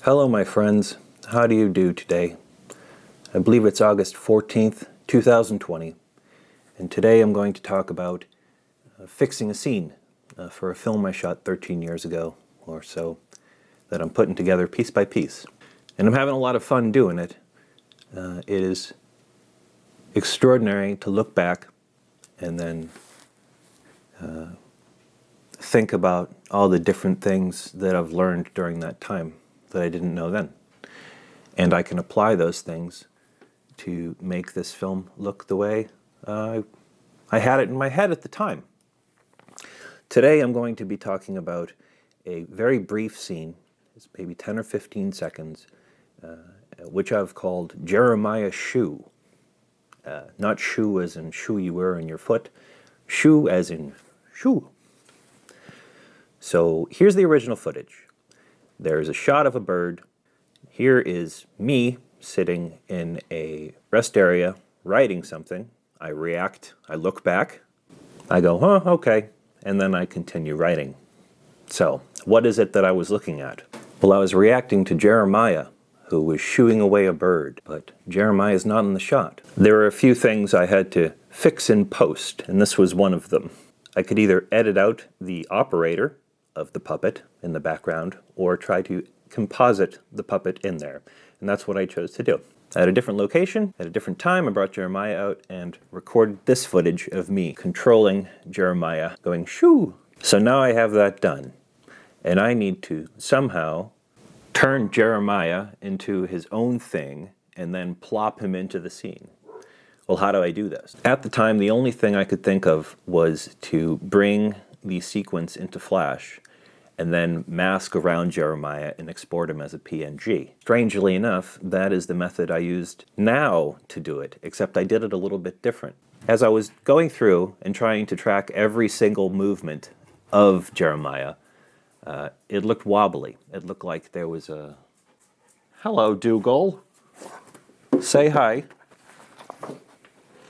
Hello, my friends. How do you do today? I believe it's August 14th, 2020, and today I'm going to talk about fixing a scene for a film I shot 13 years ago or so that I'm putting together piece by piece. And I'm having a lot of fun doing it. It is extraordinary to look back and then think about all the different things that I've learned during that time that I didn't know then. And I can apply those things to make this film look the way I had it in my head at the time. Today I'm going to be talking about a very brief scene, it's maybe 10 or 15 seconds, which I've called Jeremiah Shoo. Not shoe as in shoe you wear on your foot, Shoo as in shoe. So here's the original footage. There's a shot of a bird. Here is me sitting in a rest area writing something. I react, I look back, I go, okay, and then I continue writing. So, what is it that I was looking at? Well, I was reacting to Jeremiah, who was shooing away a bird, but Jeremiah is not in the shot. There were a few things I had to fix in post, and this was one of them. I could either edit out the operator of the puppet in the background or try to composite the puppet in there. And that's what I chose to do. At a different location, at a different time, I brought Jeremiah out and recorded this footage of me controlling Jeremiah going shoo. So now I have that done. And I need to somehow turn Jeremiah into his own thing and then plop him into the scene. Well, how do I do this? At the time, the only thing I could think of was to bring the sequence into Flash and then mask around Jeremiah and export him as a PNG. Strangely enough, that is the method I used now to do it, except I did it a little bit different. As I was going through and trying to track every single movement of Jeremiah, it looked wobbly. It looked like there was a... Hello, Dougal. Say hi.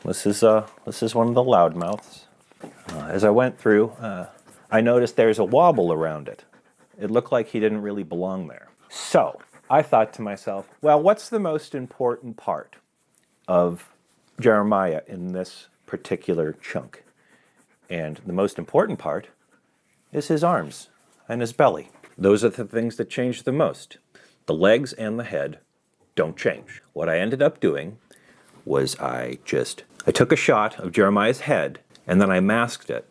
This is one of the loudmouths. As I went through, I noticed there's a wobble around it. It looked like he didn't really belong there. So I thought to myself, well, what's the most important part of Jeremiah in this particular chunk? And the most important part is his arms and his belly. Those are the things that change the most. The legs and the head don't change. What I ended up doing was I took a shot of Jeremiah's head and then I masked it.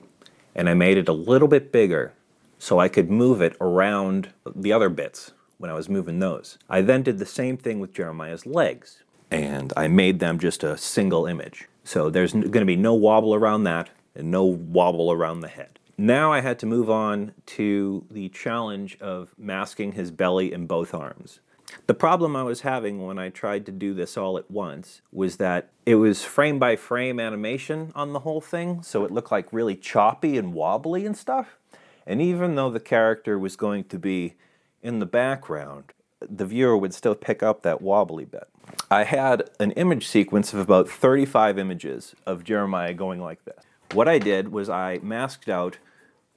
And I made it a little bit bigger so I could move it around the other bits when I was moving those. I then did the same thing with Jeremiah's legs, and I made them just a single image. So there's going to be no wobble around that and no wobble around the head. Now I had to move on to the challenge of masking his belly and both arms. The problem I was having when I tried to do this all at once was that it was frame by frame animation on the whole thing, so it looked like really choppy and wobbly and stuff. And even though the character was going to be in the background, the viewer would still pick up that wobbly bit. I had an image sequence of about 35 images of Jeremiah going like this. What I did was I masked out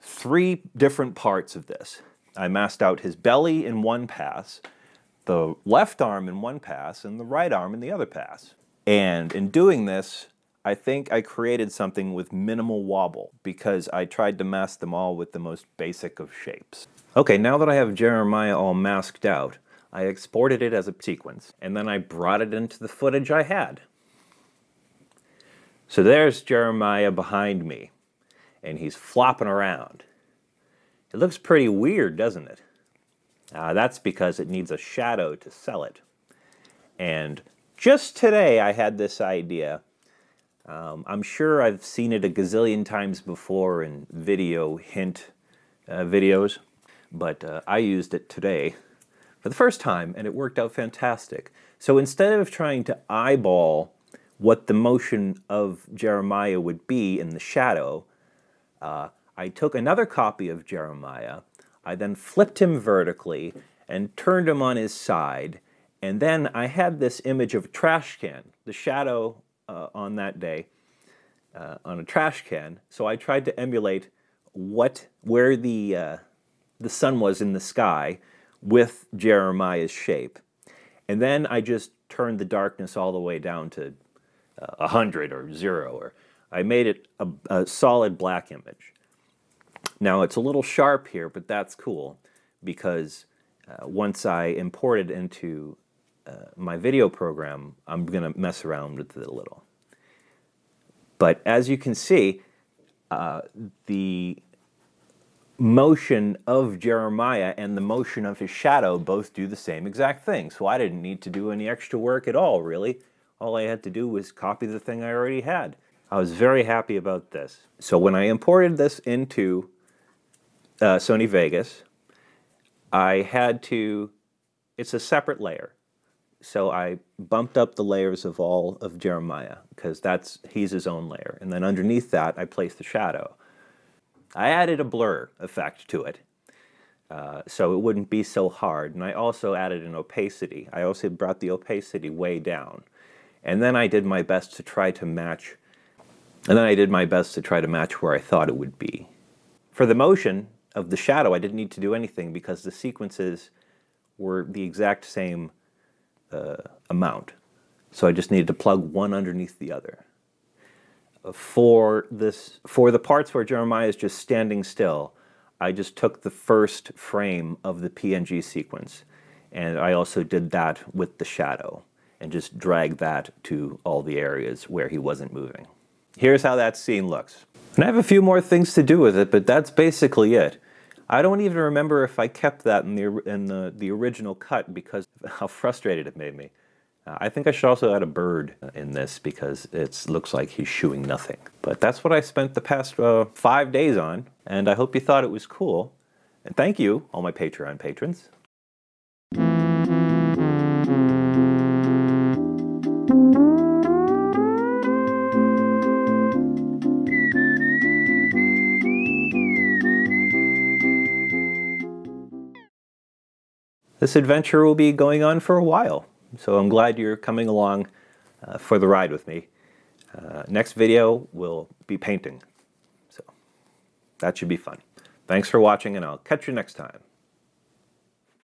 3 different parts of this. I masked out his belly in one pass, the left arm in one pass, and the right arm in the other pass. And in doing this, I think I created something with minimal wobble because I tried to mask them all with the most basic of shapes. Okay, now that I have Jeremiah all masked out, I exported it as a sequence, and then I brought it into the footage I had. So there's Jeremiah behind me, and he's flopping around. It looks pretty weird, doesn't it? That's because it needs a shadow to sell it. And just today I had this idea. I'm sure I've seen it a gazillion times before in video hint videos, but I used it today for the first time and it worked out fantastic. So instead of trying to eyeball what the motion of Jeremiah would be in the shadow, I took another copy of Jeremiah. I then flipped him vertically and turned him on his side, and then I had this image of a trash can, the shadow on that day on a trash can. So I tried to emulate where the sun was in the sky with Jeremiah's shape. And then I just turned the darkness all the way down to 100 or 0, or I made it a solid black image. Now it's a little sharp here, but that's cool because once I import it into my video program, I'm going to mess around with it a little. But as you can see, the motion of Jeremiah and the motion of his shadow both do the same exact thing. So I didn't need to do any extra work at all, really. All I had to do was copy the thing I already had. I was very happy about this. So when I imported this into Sony Vegas, I had to, it's a separate layer. So I bumped up the layers of all of Jeremiah because he's his own layer. And then underneath that, I placed the shadow. I added a blur effect to it so it wouldn't be so hard. And I also added an opacity. I also brought the opacity way down. And then I did my best to try to match, where I thought it would be. For the motion of the shadow, I didn't need to do anything because the sequences were the exact same amount. So I just needed to plug one underneath the other. For the parts where Jeremiah is just standing still, I just took the first frame of the PNG sequence, and I also did that with the shadow, and just dragged that to all the areas where he wasn't moving. Here's how that scene looks. And I have a few more things to do with it, but that's basically it. I don't even remember if I kept that in the original cut because of how frustrated it made me. I think I should also add a bird in this because it looks like he's shooing nothing. But that's what I spent the past 5 days on, and I hope you thought it was cool. And thank you, all my Patreon patrons. This adventure will be going on for a while, so I'm glad you're coming along for the ride with me. Next video will be painting, so that should be fun. Thanks for watching, and I'll catch you next time.